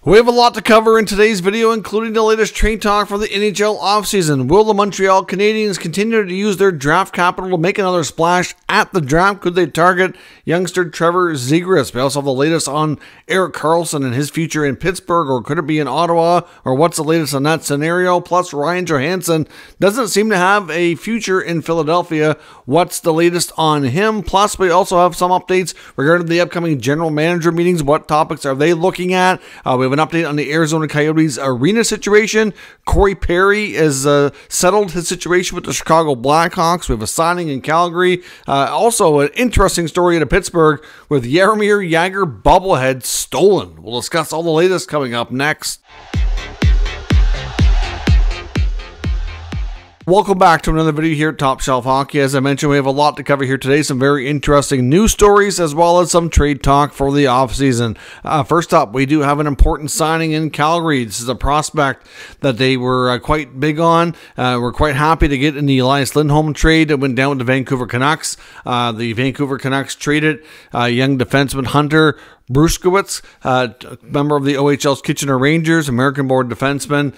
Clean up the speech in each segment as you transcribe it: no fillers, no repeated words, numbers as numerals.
We have a lot to cover in today's video, including the latest trade talk for the NHL offseason. Will the Montreal Canadiens continue to use their draft capital to make another splash at the draft? Could they target youngster Trevor Zegras? We also have the latest on Erik Karlsson and his future in Pittsburgh, or could it be in Ottawa? Or what's the latest on that scenario? Plus, Ryan Johanssen doesn't seem to have a future in Philadelphia. What's the latest on him? Plus, we also have some updates regarding the upcoming general manager meetings. What topics are they looking at? We have an update on the Arizona Coyotes arena situation. Corey Perry has settled his situation with the Chicago Blackhawks. We have a signing in Calgary. Also, an interesting story in Pittsburgh with Jagr Bobbleheads stolen. We'll discuss all the latest coming up next. Welcome back to another video here at Top Shelf Hockey. As I mentioned, we have a lot to cover here today. Some very interesting news stories as well as some trade talk for the offseason. First up, we do have an important signing in Calgary. This is a prospect that they were quite big on. We're quite happy to get in the Elias Lindholm trade that went down with the Vancouver Canucks. The Vancouver Canucks traded young defenseman Hunter Bruskowitz, member of the OHL's Kitchener Rangers, American-born defenseman,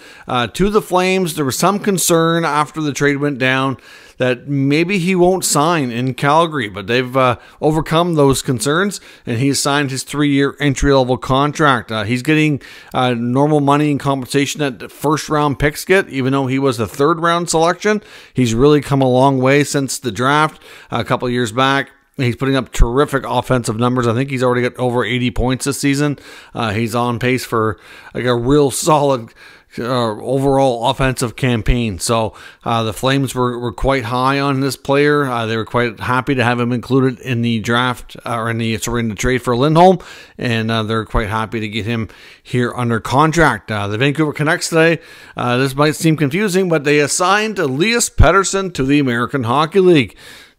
to the Flames. There was some concern after the trade went down that maybe he won't sign in Calgary, but they've overcome those concerns, and he's signed his 3-year entry-level contract. He's getting normal money and compensation that first-round picks get, even though he was a third-round selection. He's really come a long way since the draft a couple of years back. He's putting up terrific offensive numbers. I think he's already got over 80 points this season. He's on pace for like a real solid overall offensive campaign. So the Flames were quite high on this player. They were quite happy to have him included in the draft, or in the trade for Lindholm, and they're quite happy to get him here under contract. The Vancouver Canucks today, this might seem confusing, but they assigned Elias Pettersson to the American Hockey League.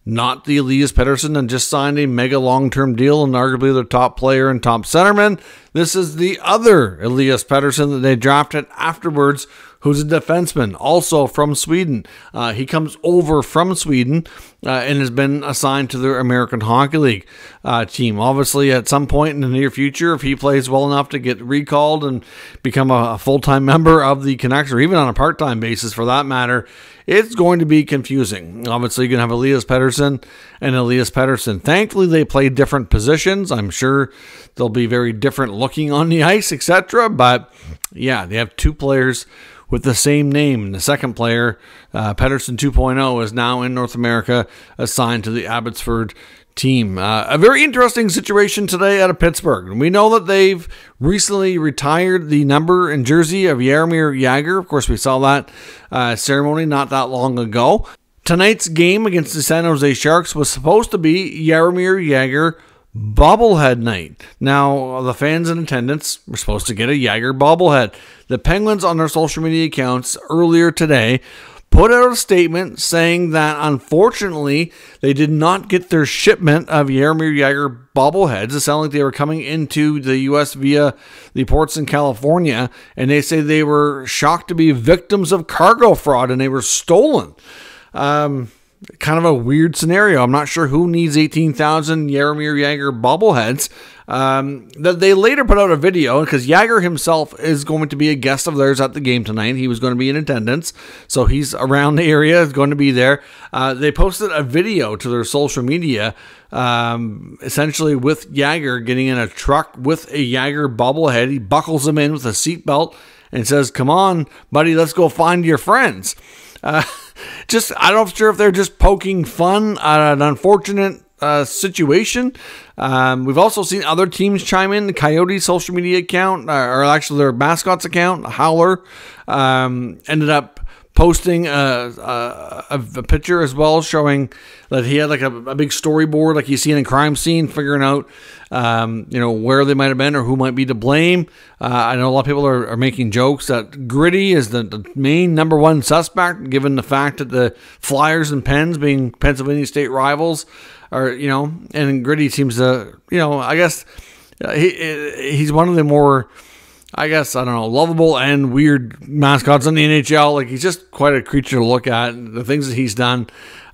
Not the Elias Pettersson that just signed a mega long-term deal and arguably their top player and top centerman. This is the other Elias Pettersson that they drafted afterwards, who's a defenseman, also from Sweden. He comes over from Sweden and has been assigned to the American Hockey League team. Obviously, at some point in the near future, if he plays well enough to get recalled and become a full-time member of the Canucks, or even on a part-time basis for that matter, it's going to be confusing. Obviously, you're going to have Elias Pettersson and Elias Pettersson. Thankfully, they play different positions. I'm sure they'll be very different looking on the ice, etc. But, yeah, they have two players with the same name. The second player, Pettersson 2.0, is now in North America, assigned to the Abbotsford team. A very interesting situation today out of Pittsburgh. We know that they've recently retired the number and jersey of Jaromir Jagr. Of course, we saw that ceremony not that long ago. Tonight's game against the San Jose Sharks was supposed to be Jaromir Jagr bobblehead night. Now, the fans in attendance were supposed to get a Jagr bobblehead. The Penguins on their social media accounts earlier today put out a statement saying that unfortunately they did not get their shipment of Jaromir Jagr bobbleheads. It sounded like they were coming into the U.S. via the ports in California, and they say they were shocked to be victims of cargo fraud and they were stolen. Kind of a weird scenario. I'm not sure who needs 18,000 Jaromir Jagr bobbleheads. That they later put out a video, because Jagr himself is going to be a guest of theirs at the game tonight. He was going to be in attendance, so he's around the area, is going to be there. They posted a video to their social media, essentially with Jagr getting in a truck with a Jagr bobblehead. He buckles him in with a seatbelt and says, "Come on, buddy, let's go find your friends." I'm not sure if they're just poking fun at an unfortunate situation. We've also seen other teams chime in. The Coyotes social media account, or actually their mascot's account, Howler, ended up posting a picture as well, showing that he had like a big storyboard like you see in a crime scene, figuring out where they might have been or who might be to blame. I know a lot of people are making jokes that Gritty is the main #1 suspect, given the fact that the Flyers and Pens, being Pennsylvania state rivals, are, and Gritty seems to, I guess he's one of the more I guess, I don't know, lovable and weird mascots in the NHL. Like, he's just quite a creature to look at. The things that he's done,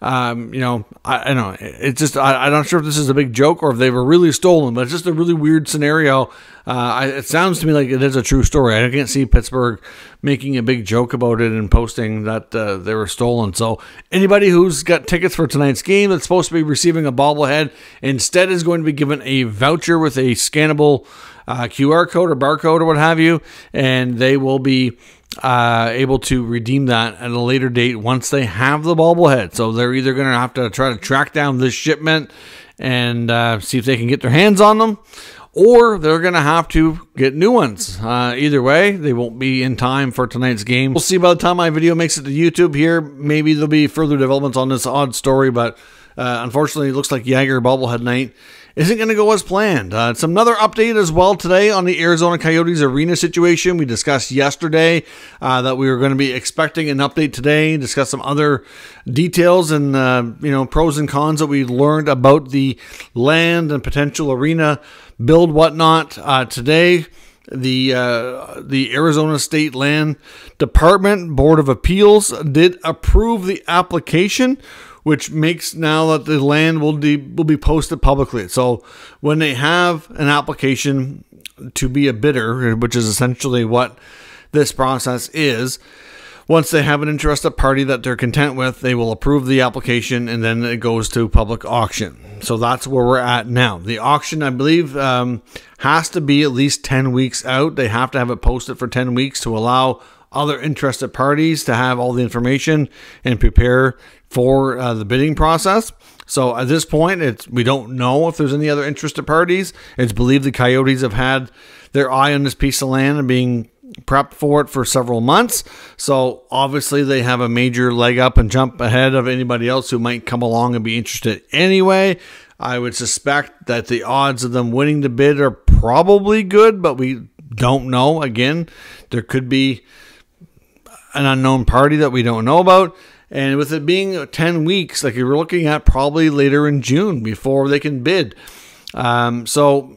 you know, I know it's just, I'm not sure if this is a big joke or if they were really stolen, but it's just a really weird scenario. It sounds to me like it is a true story. I can't see Pittsburgh making a big joke about it and posting that they were stolen. So anybody who's got tickets for tonight's game that's supposed to be receiving a bobblehead instead is going to be given a voucher with a scannable QR code or barcode or what have you, and they will be able to redeem that at a later date once they have the bobblehead. So they're either going to have to try to track down this shipment and see if they can get their hands on them, or they're going to have to get new ones. Either way, they won't be in time for tonight's game. We'll see by the time my video makes it to YouTube here. Maybe there'll be further developments on this odd story, but unfortunately, it looks like Jagr Bobblehead night isn't going to go as planned. It's another update as well today on the Arizona Coyotes arena situation. We discussed yesterday that we were going to be expecting an update today, discuss some other details and you know, pros and cons that we learned about the land and potential arena build, whatnot. Today, the Arizona State Land Department Board of Appeals did approve the application, which makes now that the land will be posted publicly. So when they have an application to be a bidder, which is essentially what this process is, once they have an interested party that they're content with, they will approve the application and then it goes to public auction. So that's where we're at now. The auction, I believe, has to be at least 10 weeks out. They have to have it posted for 10 weeks to allow other interested parties to have all the information and prepare for the bidding process. So at this point, we don't know if there's any other interested parties. It's believed the Coyotes have had their eye on this piece of land and being prepped for it for several months. So obviously they have a major leg up and jump ahead of anybody else who might come along and be interested anyway. I would suspect that the odds of them winning the bid are probably good, but we don't know. Again, there could be an unknown party that we don't know about. And with it being 10 weeks, like you're looking at probably later in June before they can bid. So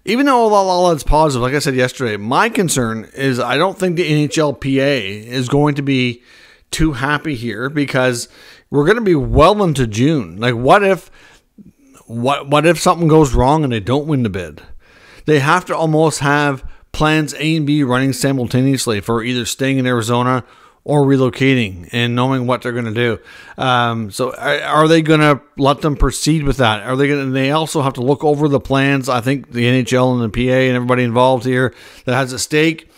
even though all that's positive, like I said yesterday, my concern is I don't think the NHLPA is going to be too happy here because we're going to be well into June. Like what if something goes wrong and they don't win the bid? They have to almost have plans A and B running simultaneously for either staying in Arizona or relocating and knowing what they're going to do. So are they going to let them proceed with that? Are they going to, they also have to look over the plans. I think the NHL and the PA and everybody involved here that has a stake.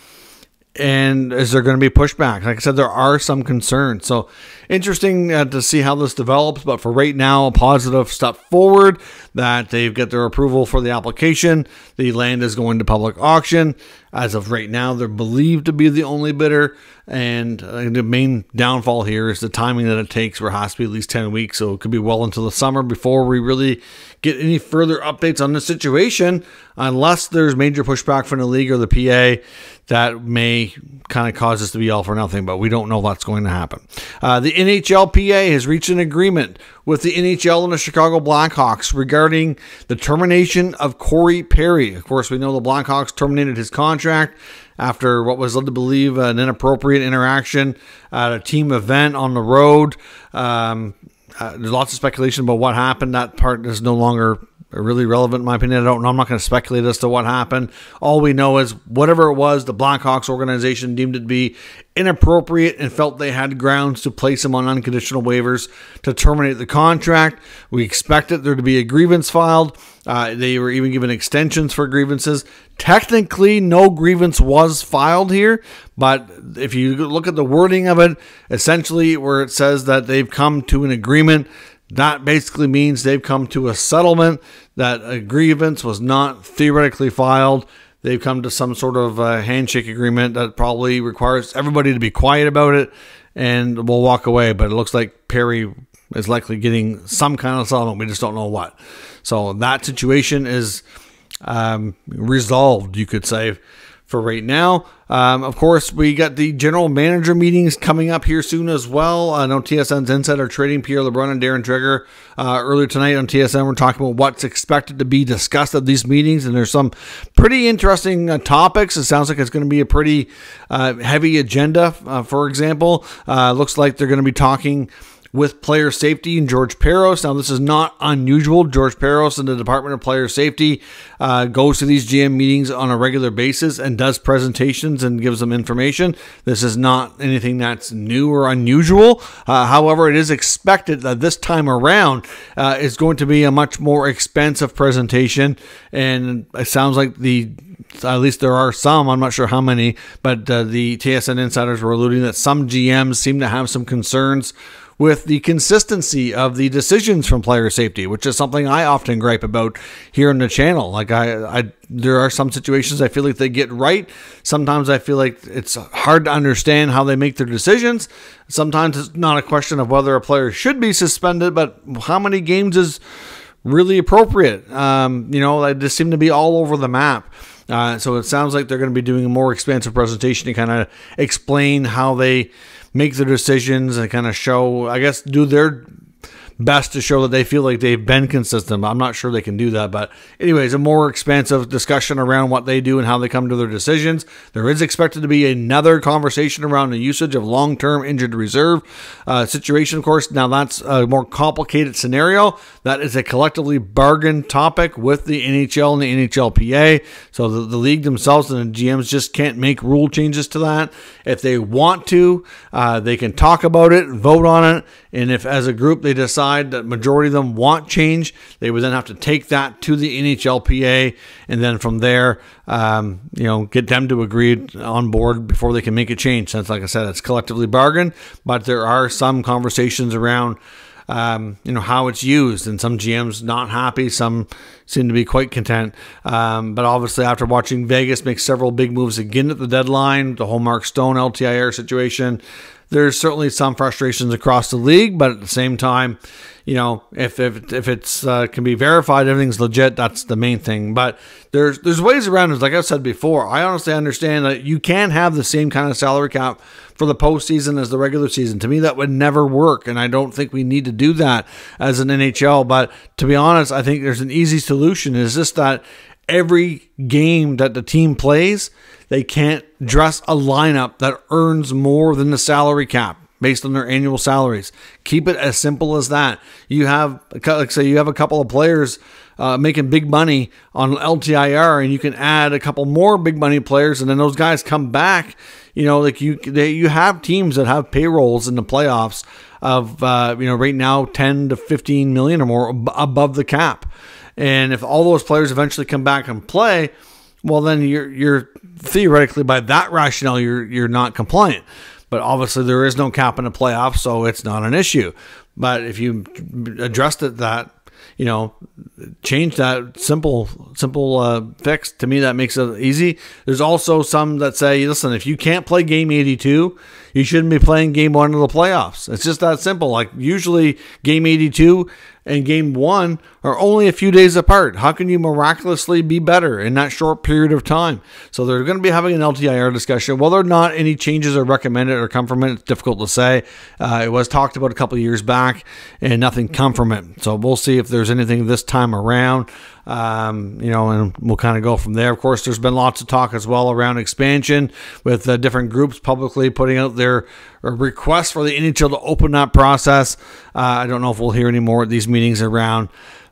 And is there going to be pushback? Like I said, there are some concerns. So interesting to see how this develops. But for right now, a positive step forward that they've got their approval for the application. The land is going to public auction. As of right now, they're believed to be the only bidder. And the main downfall here is the timing that it takes, where it has to be at least 10 weeks. So it could be well into the summer before we really get any further updates on the situation, unless there's major pushback from the league or the PA that may kind of cause this to be all for nothing, but we don't know what's going to happen. The NHLPA has reached an agreement with the NHL and the Chicago Blackhawks regarding the termination of Corey Perry. Of course, we know the Blackhawks terminated his contract after what was led to believe an inappropriate interaction at a team event on the road. There's lots of speculation about what happened. That part is no longer really relevant in my opinion. I don't know. I'm not going to speculate as to what happened. All we know is whatever it was, the Blackhawks organization deemed it to be inappropriate and felt they had grounds to place him on unconditional waivers to terminate the contract. We expected there to be a grievance filed. They were even given extensions for grievances. Technically, no grievance was filed here, but if you look at the wording of it, essentially where it says that they've come to an agreement, that basically means they've come to a settlement, that a grievance was not theoretically filed. They've come to some sort of handshake agreement that probably requires everybody to be quiet about it, and we'll walk away. But it looks like Perry is likely getting some kind of settlement. We just don't know what. So that situation is resolved, you could say, for right now. Of course, we got the general manager meetings coming up here soon as well. I know TSN's Insider trading Pierre LeBrun and Darren Jagr earlier tonight on TSN. We're talking about what's expected to be discussed at these meetings, and there's some pretty interesting topics. It sounds like it's going to be a pretty heavy agenda. For example, looks like they're going to be talking with player safety and George Parros. Now, this is not unusual. George Parros in the Department of Player Safety goes to these GM meetings on a regular basis and does presentations and gives them information. This is not anything that's new or unusual. However, it is expected that this time around is going to be a much more expensive presentation, and it sounds like at least there are some, I'm not sure how many, but the TSN insiders were alluding that some GMs seem to have some concerns with the consistency of the decisions from player safety, which is something I often gripe about here on the channel. Like there are some situations I feel like they get right. Sometimes I feel like it's hard to understand how they make their decisions. Sometimes it's not a question of whether a player should be suspended, but how many games is really appropriate. They just seem to be all over the map. So it sounds like they're going to be doing a more expansive presentation to kind of explain how they make their decisions and kind of show, I guess, do their best to show that they feel like they've been consistent. I'm not sure they can do that. But anyways, a more expansive discussion around what they do and how they come to their decisions. There is expected to be another conversation around the usage of long-term injured reserve situation, of course. Now, that's a more complicated scenario. That is a collectively bargained topic with the NHL and the NHLPA. So the league themselves and the GMs just can't make rule changes to that. If they want to, they can talk about it, vote on it, and if as a group they decide that majority of them want change, they would then have to take that to the NHLPA, and then from there, get them to agree on board before they can make a change. Since, like I said, it's collectively bargained, but there are some conversations around how it's used, and some GMs not happy, some seem to be quite content. But obviously, after watching Vegas make several big moves again at the deadline, the whole Mark Stone LTIR situation, there's certainly some frustrations across the league, but at the same time, if it's can be verified, everything's legit, that's the main thing. But there's ways around it. Like I said before, I honestly understand that you can have the same kind of salary cap for the postseason as the regular season. To me, that would never work, and I don't think we need to do that as an NHL. But to be honest, I think there's an easy solution. It's just that every game that the team plays, they can't dress a lineup that earns more than the salary cap based on their annual salaries. Keep it as simple as that. You have, like say, you have a couple of players making big money on LTIR, and you can add a couple more big money players, and then those guys come back. You have teams that have payrolls in the playoffs of right now 10 to 15 million or more above the cap. And if all those players eventually come back and play, well, then you're theoretically, by that rationale, you're not compliant. But obviously, there is no cap in the playoffs, so it's not an issue. But if you addressed it change that simple fix, to me, that makes it easy. There's also some that say, listen, if you can't play game 82, you shouldn't be playing game 1 of the playoffs. It's just that simple. Like, usually game 82 and game 1 are only a few days apart. How can you miraculously be better in that short period of time? So they're going to be having an LTIR discussion. Whether or not any changes are recommended or come from it, it's difficult to say. It was talked about a couple of years back, and nothing come from it. So we'll see if there's anything this time around. And we'll kind of go from there. Of course, there's been lots of talk as well around expansion, with different groups publicly putting out their requests for the NHL to open that process. I don't know if we'll hear any more at these meetings around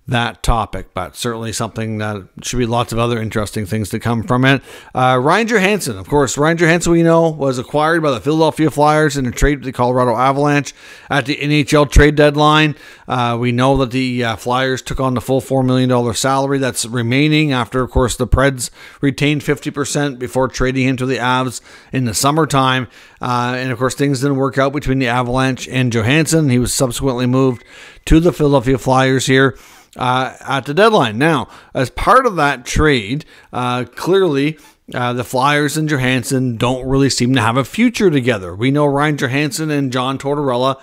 that topic, but certainly something that should be lots of other interesting things to come from it. Ryan Johanssen, of course. Ryan Johanssen, we know, was acquired by the Philadelphia Flyers in a trade with the Colorado Avalanche at the NHL trade deadline. We know that the Flyers took on the full $4 million salary that's remaining after, of course, the Preds retained 50% before trading him to the Avs in the summertime. And, of course, things didn't work out between the Avalanche and Johanssen. He was subsequently moved to the Philadelphia Flyers here at the deadline. Now, as part of that trade, clearly the Flyers and Johanssen don't really seem to have a future together. We know Ryan Johanssen and John Tortorella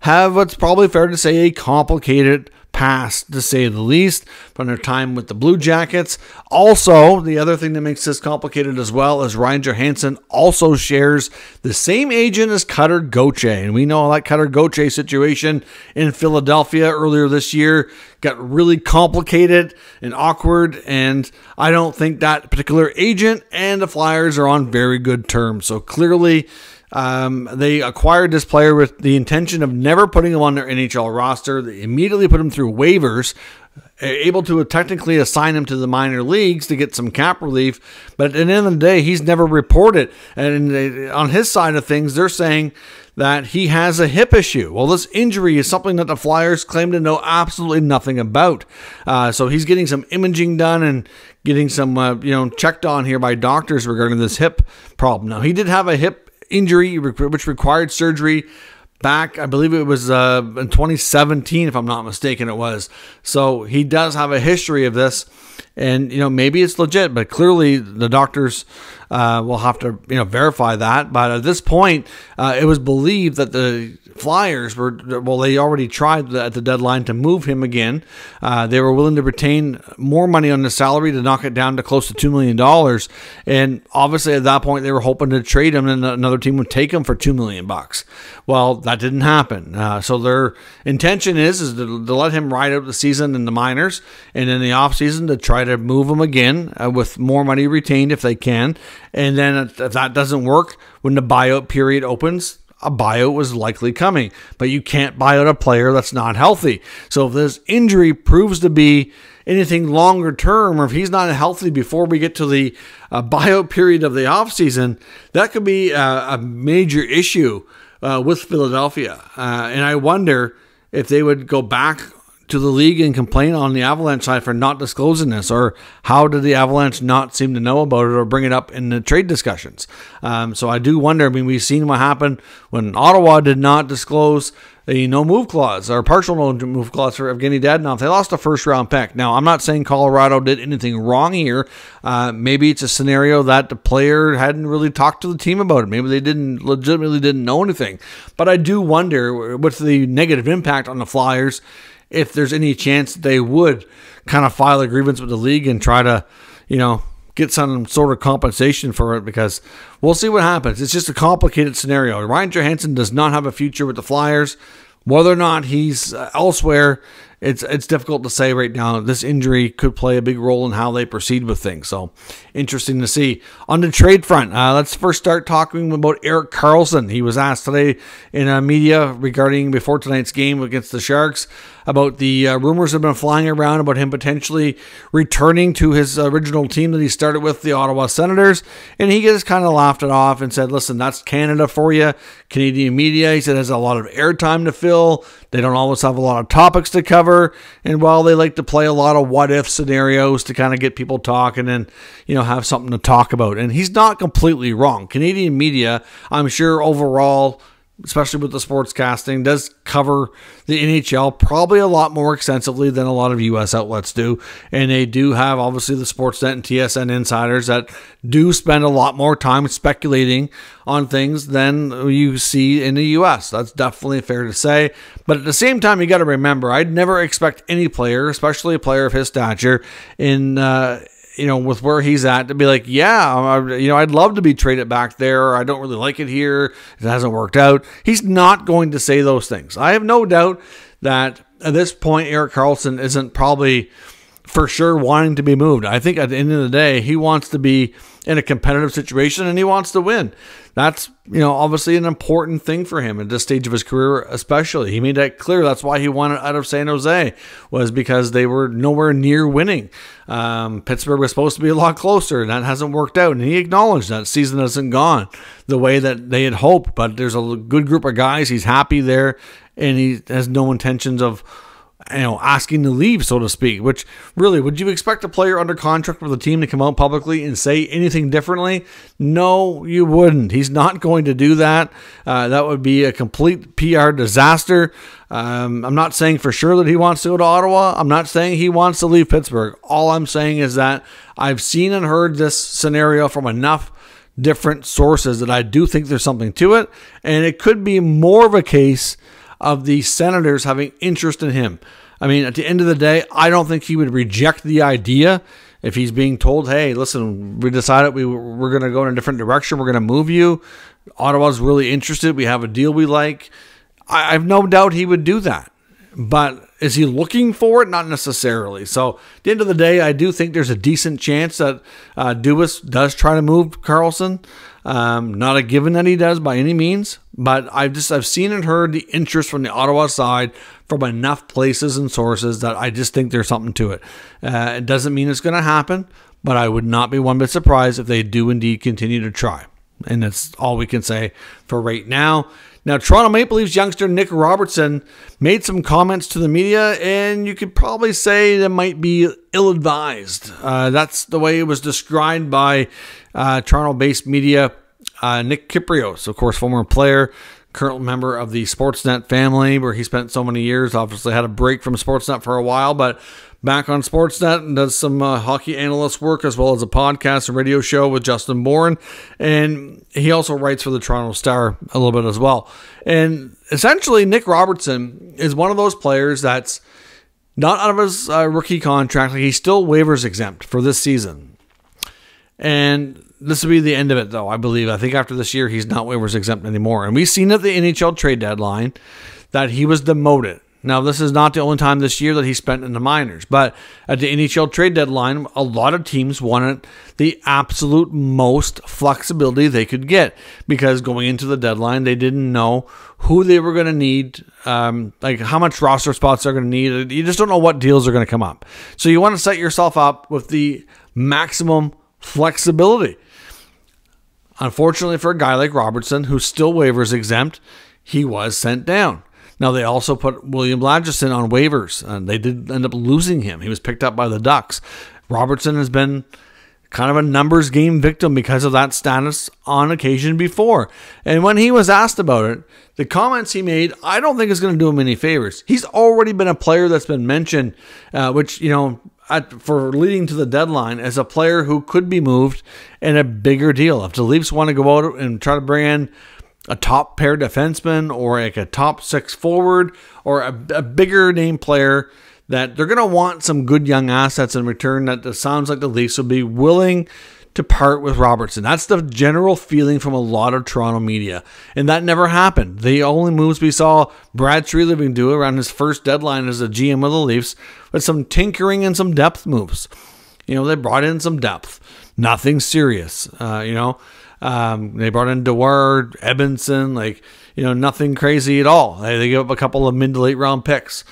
have what's probably fair to say a complicated past, to say the least, from their time with the Blue Jackets. Also, the other thing that makes this complicated as well is Ryan Johanssen also shares the same agent as Cutter Gauthier. And we know that Cutter Gauthier situation in Philadelphia earlier this year got really complicated and awkward, and I don't think that particular agent and the Flyers are on very good terms. So clearly, they acquired this player with the intention of never putting him on their NHL roster. They immediately put him through waivers, able to technically assign him to the minor leagues to get some cap relief. But at the end of the day, he's never reported. And on his side of things, they're saying that he has a hip issue. Well, this injury is something that the Flyers claim to know absolutely nothing about. So he's getting some imaging done and getting some, checked on here by doctors regarding this hip problem. Now, he did have a hip injury which required surgery back, I believe it was in 2017, if I'm not mistaken it was. So he does have a history of this, and maybe it's legit, but clearly the doctors will have to verify that. But at this point, it was believed that the Flyers were, they already tried at the deadline to move him again. They were willing to retain more money on the salary to knock it down to close to $2 million. And obviously at that point, they were hoping to trade him and another team would take him for $2 million. Well, that didn't happen. So their intention is to let him ride out the season in the minors, and in the offseason to try to move him again with more money retained if they can. And then if that doesn't work, when the buyout period opens, a buyout was likely coming. But you can't buy out a player that's not healthy. So if this injury proves to be anything longer term, or if he's not healthy before we get to the buyout period of the offseason, that could be a major issue with Philadelphia. And I wonder if they would go back to the league and complain on the Avalanche side for not disclosing this, or how did the Avalanche not seem to know about it or bring it up in the trade discussions? So I do wonder. I mean, we've seen what happened when Ottawa did not disclose a no-move clause or partial no-move clause for Evgeny Dadonov. They lost a first-round pick. Now, I'm not saying Colorado did anything wrong here. Maybe it's a scenario that the player hadn't really talked to the team about it. Maybe they legitimately didn't know anything. But I do wonder, with the negative impact on the Flyers, if there's any chance they would kind of file a grievance with the league and try to, get some sort of compensation for it, because we'll see what happens. It's just a complicated scenario. Ryan Johanssen does not have a future with the Flyers. Whether or not he's elsewhere, it's difficult to say right now. This injury could play a big role in how they proceed with things. So interesting to see. On the trade front, let's first start talking about Erik Karlsson. He was asked today in media regarding before tonight's game against the Sharks about the rumors have been flying around about him potentially returning to his original team that he started with, the Ottawa Senators. And he just kind of laughed it off and said, listen, that's Canada for you. Canadian media, he said, has a lot of airtime to fill. They don't always have a lot of topics to cover. And while they like to play a lot of what-if scenarios to kind of get people talking and, have something to talk about. And he's not completely wrong. Canadian media, I'm sure overall, especially with the sportscasting, does cover the NHL probably a lot more extensively than a lot of U.S. outlets do. And they do have, obviously, the Sportsnet and TSN insiders that do spend a lot more time speculating on things than you see in the U.S. That's definitely fair to say. But at the same time, you got to remember, I'd never expect any player, especially a player of his stature, with where he's at, to be like, I'd love to be traded back there. I don't really like it here. It hasn't worked out. He's not going to say those things. I have no doubt that at this point, Erik Karlsson isn't probably for sure wanting to be moved. I think at the end of the day, he wants to be in a competitive situation and he wants to win. That's, obviously an important thing for him at this stage of his career, especially. He made that clear. That's why he wanted out of San Jose, was because they were nowhere near winning. Pittsburgh was supposed to be a lot closer, and that hasn't worked out. And he acknowledged that season hasn't gone the way that they had hoped, but there's a good group of guys. He's happy there, and he has no intentions of asking to leave, so to speak. Which, really, would you expect a player under contract for the team to come out publicly and say anything differently? No, you wouldn't. He's not going to do that. That would be a complete PR disaster. I'm not saying for sure that he wants to go to Ottawa. I'm not saying he wants to leave Pittsburgh. All I'm saying is that I've seen and heard this scenario from enough different sources that I do think there's something to it, and it could be more of a case of the Senators having interest in him. I mean, at the end of the day, I don't think he would reject the idea if he's being told, hey, listen, we decided we're going to go in a different direction. We're going to move you. Ottawa's really interested. We have a deal we like. I have no doubt he would do that. But is he looking for it? Not necessarily. So at the end of the day, I do think there's a decent chance that Dubas does try to move Karlsson. Not a given that he does by any means, but I've seen and heard the interest from the Ottawa side from enough places and sources that I just think there's something to it. It doesn't mean it's going to happen, but I would not be one bit surprised if they do indeed continue to try. And that's all we can say for right now. Now, Toronto Maple Leafs youngster Nick Robertson made some comments to the media, and you could probably say that might be ill-advised. That's the way it was described by Toronto-based media. Nick Kypreos, of course, former player, current member of the Sportsnet family, where he spent so many years. Obviously had a break from Sportsnet for a while, but back on Sportsnet and does some hockey analyst work, as well as a podcast and radio show with Justin Bourne. And he also writes for the Toronto Star a little bit as well. And essentially, Nick Robertson is one of those players that's not out of his rookie contract. Like, he's still waivers exempt for this season. And this will be the end of it, though, I believe. I think after this year, he's not waivers exempt anymore. And we've seen at the NHL trade deadline that he was demoted. Now, this is not the only time this year that he spent in the minors, but at the NHL trade deadline, a lot of teams wanted the absolute most flexibility they could get, because going into the deadline, they didn't know who they were going to need, like how much roster spots they're going to need. You just don't know what deals are going to come up. So you want to set yourself up with the maximum flexibility. Unfortunately for a guy like Robertson, who's still waivers exempt, he was sent down. Now, they also put William Lagesson on waivers, and they did end up losing him. He was picked up by the Ducks. Robertson has been kind of a numbers game victim because of that status on occasion before. And when he was asked about it, the comments he made, I don't think is going to do him any favors. He's already been a player that's been mentioned, which, you know, for leading to the deadline as a player who could be moved in a bigger deal. If the Leafs want to go out and try to bring in a top pair defenseman or like a top six forward or a bigger name player, that they're going to want some good young assets in return, that it sounds like the Leafs will be willing to part with Robertson. That's the general feeling from a lot of Toronto media. And that never happened. The only moves we saw Brad Treliving do around his first deadline as a GM of the Leafs was some tinkering and some depth moves. You know, they brought in some depth. Nothing serious, they brought in Dufour, Edmondson, like, you know, nothing crazy at all. They gave up a couple of mid to late round picks.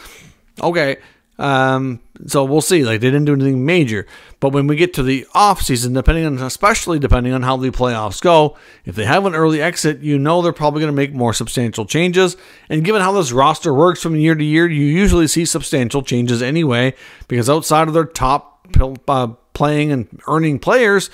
Okay, so we'll see. Like, they didn't do anything major. But when we get to the offseason, especially depending on how the playoffs go, if they have an early exit, you know they're probably going to make more substantial changes. And given how this roster works from year to year, you usually see substantial changes anyway, because outside of their top playing and earning players,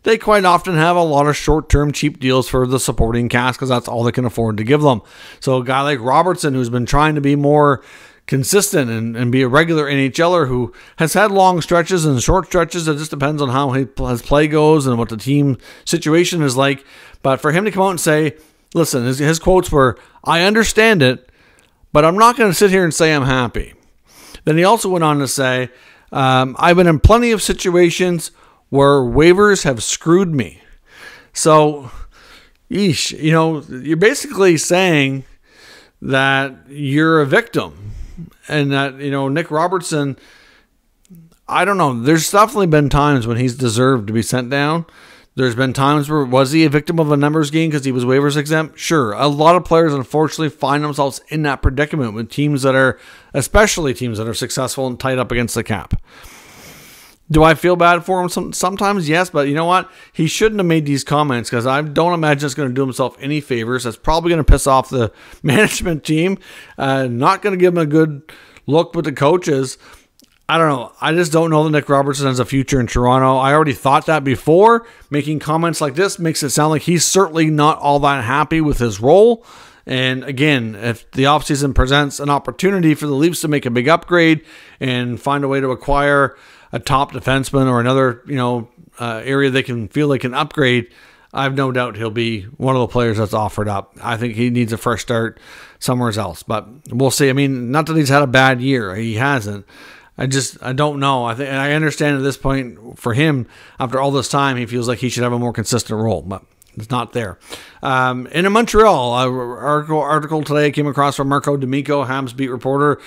they quite often have a lot of short-term cheap deals for the supporting cast, because that's all they can afford to give them. So a guy like Robertson, who's been trying to be more consistent and be a regular NHLer, who has had long stretches and short stretches, it just depends on how his play goes and what the team situation is like. But for him to come out and say, listen, his quotes were, "I understand it, but I'm not going to sit here and say I'm happy." Then he also went on to say, "I've been in plenty of situations where waivers have screwed me." So, yeesh, you know, you're basically saying that you're a victim, and that, you know, Nick Robertson, I don't know, there's definitely been times when he's deserved to be sent down. There's been times where, was he a victim of a numbers game because he was waivers exempt? Sure. A lot of players, unfortunately, find themselves in that predicament with teams that are, especially teams that are successful and tight up against the cap. Do I feel bad for him? Sometimes, yes, but you know what? He shouldn't have made these comments, because I don't imagine it's going to do himself any favors. That's probably going to piss off the management team. Not going to give him a good look with the coaches. I don't know. I just don't know that Nick Robertson has a future in Toronto. I already thought that before. Making comments like this makes it sound like he's certainly not all that happy with his role. And again, if the offseason presents an opportunity for the Leafs to make a big upgrade and find a way to acquire a top defenseman or another, area they can feel they can upgrade, I have no doubt he'll be one of the players that's offered up. I think he needs a fresh start somewhere else, but we'll see. I mean, not that he's had a bad year. He hasn't. I don't know. I understand at this point for him, after all this time, he feels like he should have a more consistent role, but it's not there. In a Montreal article today came across from Marco D'Amico, Habs beat reporter,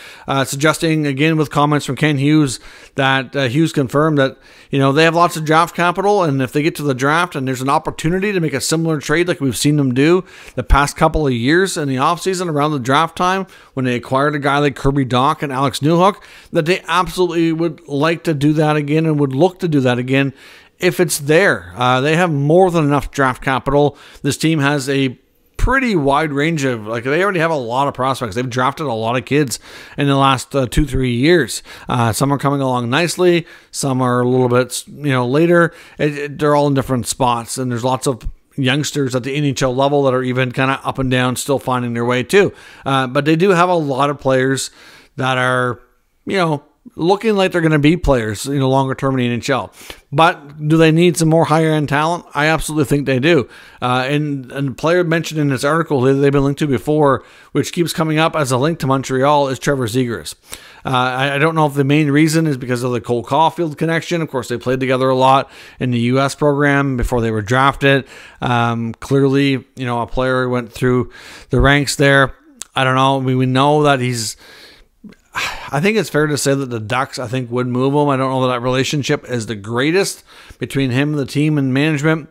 suggesting, again with comments from Ken Hughes, that Hughes confirmed that they have lots of draft capital, and if they get to the draft and there's an opportunity to make a similar trade like we've seen them do the past couple of years in the offseason around the draft time when they acquired a guy like Kirby Dach and Alex Newhook, that they absolutely would like to do that again and would look to do that again if it's there. They have more than enough draft capital. This team has a pretty wide range of, they already have a lot of prospects. They've drafted a lot of kids in the last 2-3 years. Some are coming along nicely. Some are a little bit, later. They're all in different spots, and there's lots of youngsters at the NHL level that are even kind of up and down, still finding their way too. But they do have a lot of players that are, looking like they're going to be players, longer term in the NHL. But do they need some more higher end talent? I absolutely think they do. And a player mentioned in this article that they've been linked to before, which keeps coming up as a link to Montreal, is Trevor Zegras. I don't know if the main reason is because of the Cole Caulfield connection. Of course, they played together a lot in the U.S. program before they were drafted. Clearly, a player went through the ranks there. I don't know. I mean, we know that I think it's fair to say that the Ducks, would move him. I don't know that relationship is the greatest between him, the team, and management.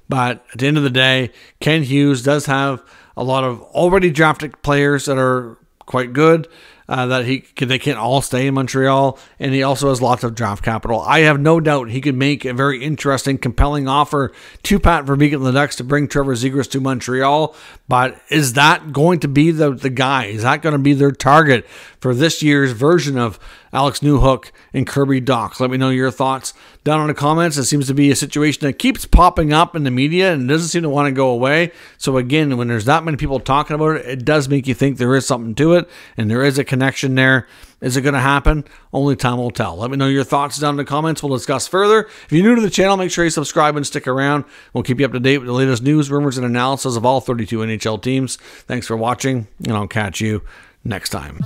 But at the end of the day, Ken Hughes does have a lot of already drafted players that are quite good, they can't all stay in Montreal, and he also has lots of draft capital. I have no doubt he could make a very interesting, compelling offer to Pat Verbeek and the Ducks to bring Trevor Zegras to Montreal. But is that going to be the guy? Is that going to be their target for this year's version of Alex Newhook and Kirby Dach? Let me know your thoughts down in the comments. It seems to be a situation that keeps popping up in the media and doesn't seem to want to go away. So again, when there's that many people talking about it, it does make you think there is something to it, and there is a connection there. Is it going to happen? Only time will tell. Let me know your thoughts down in the comments. We'll discuss further. If you're new to the channel, make sure you subscribe and stick around. We'll keep you up to date with the latest news, rumors, and analysis of all 32 NHL teams. Thanks for watching, and I'll catch you next time.